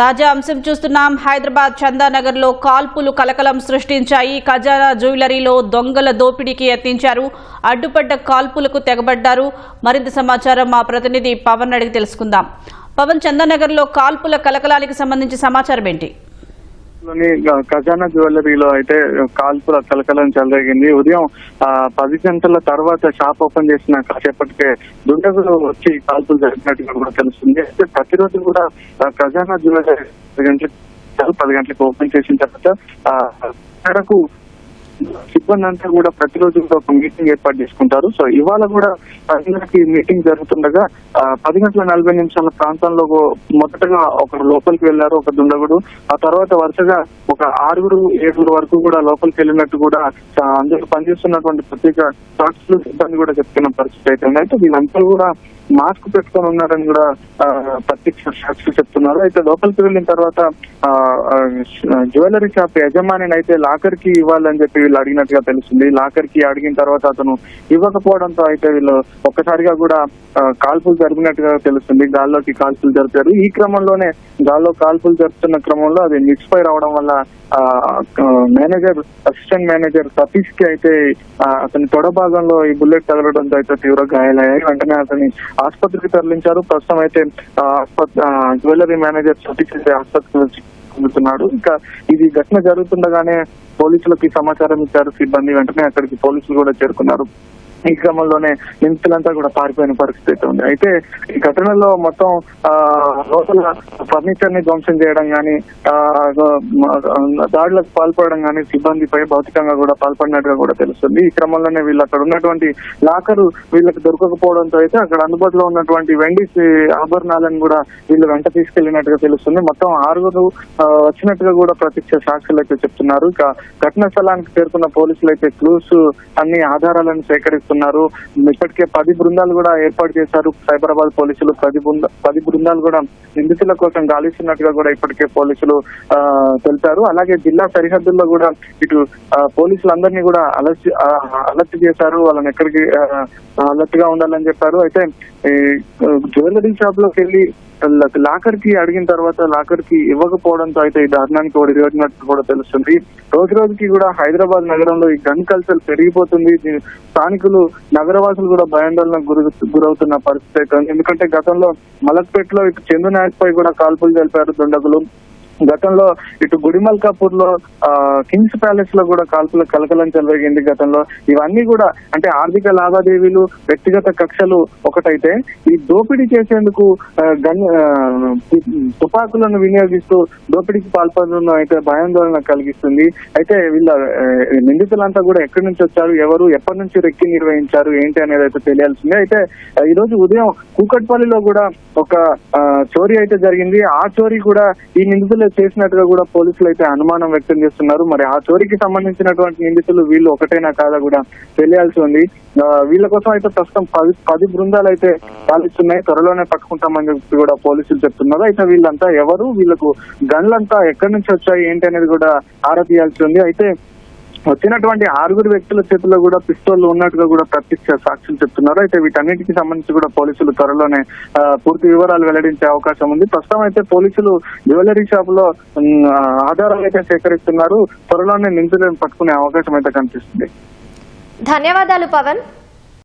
తాజా అంశం చూస్తున్నాం. హైదరాబాద్ చందానగర్ లో కాల్పులు కలకలం సృష్టించాయి. ఖజానా జ్యువెలరీలో దొంగల దోపిడీకి యత్నించారు. అడ్డుపడ్డ కాల్పులకు తెగబడ్డారు. మరింత సమాచారం మా ప్రతినిధి పవన్ అడిగి తెలుసుకుందాం. పవన్, చందానగర్ లో కాల్పుల కలకలానికి సంబంధించి సమాచారం ఏంటి? ఖజానా జ్యువెలరీలో అయితే కాల్పుల కలకలం చెలరేగింది. ఉదయం 10 గంటల తర్వాత షాప్ ఓపెన్ చేసిన కాసేపటికే దుండగులు వచ్చి కాల్పులు జరిపినట్టుగా కూడా తెలుస్తుంది. అయితే ప్రతిరోజు కూడా ఖజానా జ్యువెలరీ 10 గంటలకు ఓపెన్ చేసిన తర్వాత మేరకు సిబ్బంది అంతా కూడా ప్రతిరోజు ఒక మీటింగ్ ఏర్పాటు చేసుకుంటారు. సో ఇవాళ కూడా 10 గంటలకి మీటింగ్ జరుగుతుండగా 10:40 ప్రాంతంలో మొదటగా ఒకరు లోపలికి వెళ్లారు, ఒక దుండగుడు. ఆ తర్వాత వరుసగా ఒక 6-7 వరకు కూడా లోపలికి వెళ్ళినట్టు కూడా అందరూ పనిచేస్తున్నటువంటి ప్రత్యేక సాక్షులు సిబ్బంది కూడా చెప్తున్న పరిస్థితి అయితే ఉంది. అయితే వీళ్ళంతా కూడా మాస్క్ పెట్టుకొని ఉన్నారని కూడా ప్రత్యక్ష సాక్షులు చెప్తున్నారు. అయితే లోపలికి వెళ్ళిన తర్వాత జ్యువెలరీ షాప్ యజమానిని అయితే లాకర్ కి ఇవ్వాలని చెప్పి వీళ్ళు అడిగినట్టుగా తెలుస్తుంది. లాకర్ కి అడిగిన తర్వాత అతను ఇవ్వకపోవడంతో అయితే వీళ్ళు ఒక్కసారిగా కూడా కాల్పులు జరిపినట్టుగా తెలుస్తుంది. గాల్లోకి కాల్పులు జరిపారు. ఈ క్రమంలోనే గాల్లో కాల్పులు జరుపుతున్న క్రమంలో అది మిస్ ఫైర్ అవడం వల్ల అసిస్టెంట్ మేనేజర్ సతీష్ కి అయితే అతని తొడ భాగంలో ఈ బుల్లెట్ తగలడంతో అయితే తీవ్ర గాయాలయ్యాయి. వెంటనే అతని ఆసుపత్రికి తరలించారు. ప్రస్తుతం అయితే జ్యువెలరీ మేనేజర్ సతీష్ అయితే ఆసుపత్రిలో చిక్కుతున్నాడు. ఇంకా ఇది ఘటన జరుగుతుండగానే పోలీసులకి సమాచారం ఇచ్చారు సిబ్బంది. వెంటనే అక్కడికి పోలీసులు కూడా చేరుకున్నారు. ఈ క్రమంలోనే నిందితులంతా కూడా పారిపోయిన పరిస్థితి ఉంది. అయితే ఈ ఘటనలో మొత్తం లోపల ఫర్నిచర్ ని ధ్వంసం చేయడం గానీ, దాడులకు పాల్పడడం గానీ, సిబ్బందిపై భౌతికంగా కూడా పాల్పడినట్టుగా కూడా తెలుస్తుంది. ఈ క్రమంలోనే వీళ్ళు అక్కడ ఉన్నటువంటి లాకరు వీళ్ళకి దొరకకపోవడంతో అయితే అక్కడ అందుబాటులో ఉన్నటువంటి వెండి ఆభరణాలను కూడా వీళ్ళు వెంట తీసుకెళ్లినట్టుగా తెలుస్తుంది. మొత్తం 6 వచ్చినట్టుగా కూడా ప్రత్యక్ష సాక్షులు అయితే చెప్తున్నారు. ఇక ఘటనా స్థలానికి చేరుకున్న పోలీసులు అయితే క్లూస్ అన్ని ఆధారాలను సేకరిస్తున్నారు. ఇప్పటికే 10 బృందాలు కూడా ఏర్పాటు చేశారు సైబరాబాద్ పోలీసులు. 10 బృందాలు కూడా నిందితుల కోసం గాలిస్తున్నట్టుగా కూడా ఇప్పటికే పోలీసులు తెలిపారు. అలాగే జిల్లా సరిహద్దుల్లో కూడా ఇటు పోలీసులందరినీ కూడా అలర్ట్ చేశారు. వాళ్ళని ఎక్కడికి అలర్ట్ గా ఉండాలని చెప్పారు. అయితే జ్యువెలరీ షాప్ లోకి వెళ్ళి లాకర్ కి అడిగిన తర్వాత లాకర్ కి ఇవ్వకపోవడంతో అయితే ఈ దారుణానికి ఒడిగట్టినట్టు కూడా తెలుస్తుంది. రోజు రోజుకి కూడా హైదరాబాద్ నగరంలో ఈ గన్ కల్చర్ పెరిగిపోతుంది. స్థానికులు నగరవాసులు కూడా భయాందోళనకు గురవుతున్న పరిస్థితి అయితే ఉంది. ఎందుకంటే గతంలో మలక్పేటలో ఇటు చందు నాయక్ పై కూడా కాల్పులు జరిపారు దుండగులు. గతంలో ఇటు గుడిమల్కాపూర్ లో కింగ్స్ ప్యాలెస్ లో కూడా కాల్పుల కలకలం చెలరేగింది గతంలో. ఇవన్నీ కూడా అంటే ఆర్థిక లావాదేవీలు, వ్యక్తిగత కక్షలు ఒకటైతే ఈ దోపిడీ చేసేందుకు తుపాకులను వినియోగిస్తూ దోపిడీకి పాల్పడడం అయితే భయాందోళన కలిగిస్తుంది. అయితే వీళ్ళ నిందితులంతా కూడా ఎక్కడి నుంచి వచ్చారు, ఎవరు ఎప్పటి నుంచి రెక్కి నిర్వహించారు ఏంటి అనేది అయితే తెలియాల్సిందే. అయితే ఈ రోజు ఉదయం కూకట్పల్లిలో కూడా ఒక చోరీ అయితే జరిగింది. ఆ చోరీ కూడా ఈ నిందితులు చేసినట్టుగా కూడా పోలీసులు అయితే అనుమానం వ్యక్తం చేస్తున్నారు. మరి ఆ చోరీకి సంబంధించినటువంటి నిందితులు వీళ్ళు ఒకటైనా కాదా కూడా తెలియాల్సి ఉంది. వీళ్ళ కోసం అయితే ప్రస్తుతం 10 బృందాలు అయితే పాలిస్తున్నాయి. త్వరలోనే పట్టుకుంటామని చెప్పి కూడా పోలీసులు చెప్తున్నారు. అయితే వీళ్ళంతా ఎవరు, వీళ్ళకు గన్లంతా ఎక్కడి నుంచి వచ్చాయి ఏంటి అనేది కూడా ఆరా తీయాల్సి ఉంది. అయితే వచ్చినటువంటి 6 వ్యక్తుల చేతుల్లో కూడా పిస్తోళ్లు ఉన్నట్టుగా కూడా ప్రత్యక్ష సాక్షులు చెప్తున్నారు. అయితే వీటన్నిటికి సంబంధించి కూడా పోలీసులు త్వరలోనే పూర్తి వివరాలు వెల్లడించే అవకాశం ఉంది. ప్రస్తుతం అయితే పోలీసులు జ్యువెలరీ షాప్ లో ఆధారాలు అయితే సేకరిస్తున్నారు. త్వరలోనే నిందితులను పట్టుకునే అవకాశం అయితే కనిపిస్తుంది. ధన్యవాదాలు పవన్.